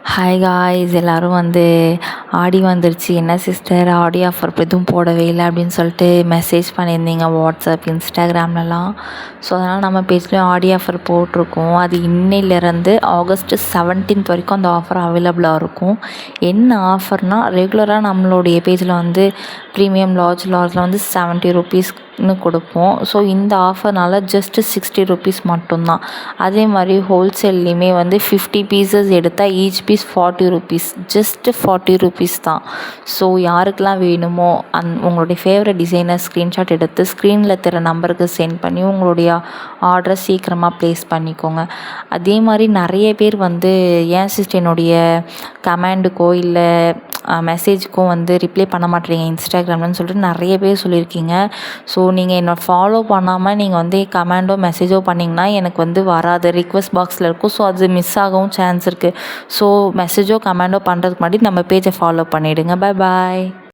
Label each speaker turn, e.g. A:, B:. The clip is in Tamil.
A: ஹாய் காய்ஸ், எல்லோரும் ஆடி வந்துருச்சு, என்ன சிஸ்டர் ஆடி ஆஃபர் எதுவும் போடவே இல்லை அப்படின்னு சொல்லிட்டு மெசேஜ் பண்ணியிருந்தீங்க வாட்ஸ்அப் இன்ஸ்டாகிராம்லலாம். ஸோ அதனால் நம்ம பேஜ்லேயும் ஆடி ஆஃபர் போட்டிருக்கோம். அது இன்னையிலேருந்து August 17 வரைக்கும் அந்த ஆஃபர் அவைலபிளாக இருக்கும். என்ன ஆஃபர்னால், ரெகுலராக நம்மளுடைய பேஜில் ப்ரீமியம் லார்ஜில் 70 ருபீஸ்னு கொடுப்போம். ஸோ இந்த ஆஃபர்னால் ஜஸ்ட்டு 60 ருபீஸ் மட்டும்தான். அதே மாதிரி ஹோல்சேல்லையுமே 50 பீசஸ் எடுத்தால் each piece 40 rupees, just 40 rupees தான். ஸோ யாருக்கெல்லாம் வேணுமோ உங்களுடைய ஃபேவரட் டிசைனர் ஸ்க்ரீன்ஷாட் எடுத்து ஸ்க்ரீனில் தர நம்பருக்கு சென்ட் பண்ணி உங்களுடைய ஆர்டரை சீக்கிரமாக ப்ளேஸ் பண்ணிக்கோங்க. அதே மாதிரி நிறைய பேர் ஏன் சிஸ்டர் என்னுடைய கமெண்டுக்கோ இல்லை மெசேஜுக்கும் ரிப்ளை பண்ண மாட்டேறீங்க இன்ஸ்டாகிராம்லன்னு சொல்லிட்டு நிறைய பேர் சொல்லியிருக்கீங்க. ஸோ நீங்கள் என்னை ஃபாலோ பண்ணாமல் நீங்கள் கமெண்டோ மெசேஜோ பண்ணிங்கன்னா எனக்கு வராது, ரிக்வெஸ்ட் பாக்ஸில் இருக்கும். ஸோ அது மிஸ் ஆகவும் சான்ஸ் இருக்குது. ஸோ மெசேஜோ கமெண்டோ பண்ணுறதுக்கு முன்னாடி நம்ம பேஜை ஃபாலோ பண்ணிவிடுங்க. பாய்.